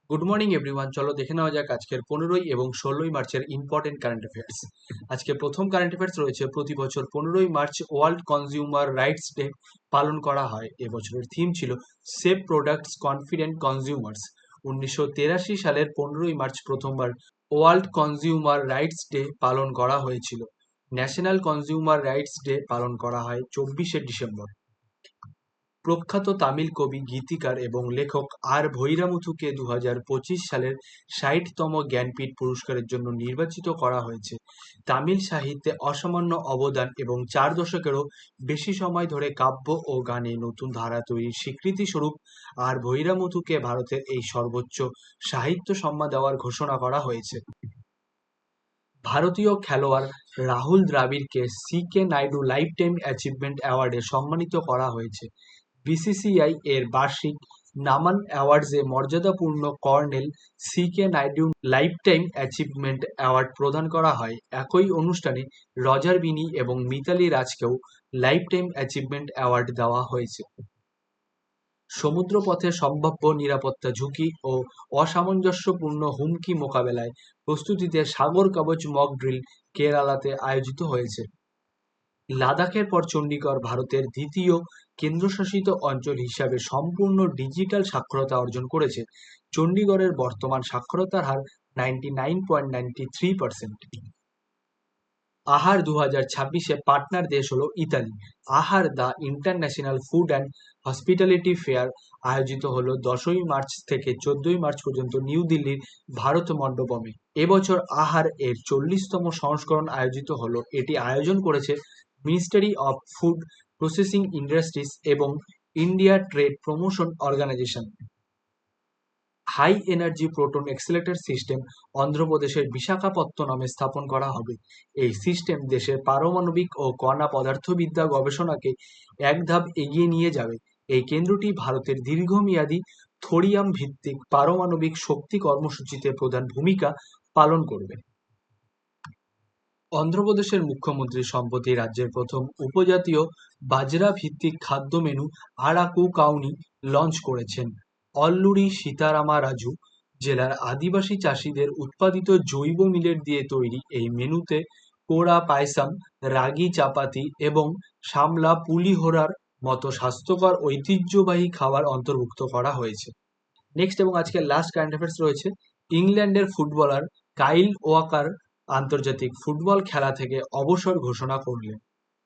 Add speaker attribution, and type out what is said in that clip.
Speaker 1: Good morning everyone, চলো দেখে নেওয়া যাক আজকের 15 এবং 16 মার্চের ইম্পর্টেন্ট কারেন্ট অ্যাফেয়ার্স। আজকে প্রথম কারেন্ট অ্যাফেয়ার্স রয়েছে, প্রতি বছর 15 March world consumer rights day পালন করা হয়। এবছরের থিম ছিল সেফ প্রোডাক্টস কনফিডেন্ট কনজিউমার্স। 1983 সালের 15 মার্চ প্রথমবার ওয়ার্ল্ড কনজিউমার রাইটস ডে পালন করা হয়েছিল। ন্যাশনাল কনজিউমার রাইটস ডে পালন করা হয় 24শে ডিসেম্বর। প্রখ্যাত তামিল কবি, গীতিকার এবং লেখক আর ভৈরামুথুকে 2025 সালের 60তম জ্ঞানপীঠ পুরস্কারের জন্য নির্বাচিত করা হয়েছে। তামিল সাহিত্যে অসামান্য অবদান এবং 4 দশকেরও বেশি সময় ধরে কাব্য ও গানে নতুন ধারা তৈরির স্বীকৃতিস্বরূপ আর ভৈরামুথুকে ভারতের এই সর্বোচ্চ সাহিত্য সম্মান দেওয়ার ঘোষণা করা হয়েছে। ভারতীয় খেলোয়াড় রাহুল দ্রাবিড়কে সি.কে. নাইডু লাইফটাইম অ্যাচিভমেন্ট অ্যাওয়ার্ডে সম্মানিত করা হয়েছে। বিসিসিআই এর বার্ষিক নামান অ্যাওয়ার্ডসে মর্যাদাপূর্ণ colonel C K. Naidu lifetime achievement award প্রদান করা হয়। একই অনুষ্ঠানে রজার বিনি এবং মিতালি রাজকেও লাইফটাইম অ্যাচিভমেন্ট অ্যাওয়ার্ড দেওয়া হয়েছে। সমুদ্রপথে সম্ভাব্য নিরাপত্তা ঝুঁকি ও অসামঞ্জস্যপূর্ণ হুমকি মোকাবেলায় প্রস্তুতিতে সাগর কবচ মক ড্রিল কেরালাতে আয়োজিত হয়েছে। লাদাখের পর চণ্ডীগড় ভারতের দ্বিতীয় কেন্দ্রশাসিত অঞ্চল হিসাবে সম্পূর্ণ ডিজিটাল সাক্ষরতা অর্জন করেছে। চণ্ডীগড়ের বর্তমান সাক্ষরতার হার 99.93%। আহার 2026-এ পার্টনার দেশ হলো ইতালি। আহার the international food and hospitality fair আয়োজিত হলো 10ই মার্চ থেকে 14ই মার্চ পর্যন্ত নিউ দিল্লির ভারত মণ্ডপমে। এবছর আহার এর 40তম সংস্করণ আয়োজিত হলো। এটি আয়োজন করেছে ministry of food processing industries এবং India trade promotion organisation. High energy proton accelerator system অন্ধ্রপ্রদেশের বিশাখাপত্তনমে স্থাপন করা হবে। এই সিস্টেম দেশের পারমাণবিক ও কণা পদার্থবিদ্যা গবেষণাকে এক ধাপ এগিয়ে নিয়ে যাবে। এই কেন্দ্রটি ভারতের দীর্ঘমেয়াদী থোরিয়াম ভিত্তিক পারমাণবিক শক্তি কর্মসূচিতে প্রধান ভূমিকা পালন করবে। অন্ধ্রপ্রদেশের মুখ্যমন্ত্রী সম্প্রতি রাজ্যের প্রথম উপজাতীয় বাজরা ভিত্তিক খাদ্য মেনু আরাকু কাউনি লঞ্চ করেছেন। অল্লুরি সীতারামারাজু জেলার আদিবাসী চাষিদের উৎপাদিত জৈব মিলেট দিয়ে তৈরি এই মেনুতে কোড়া পায়সাম, রাগি চাপাতি এবং সামলা পুলিহোরার মতো স্বাস্থ্যকর ঐতিহ্যবাহী খাবার অন্তর্ভুক্ত করা হয়েছে। নেক্সট এবং আজকের লাস্ট কারেন্ট অ্যাফেয়ার্স রয়েছে, ইংল্যান্ডের ফুটবলার কাইল ওয়াকার আন্তর্জাতিক ফুটবল খেলা থেকে অবসর ঘোষণা করলেন।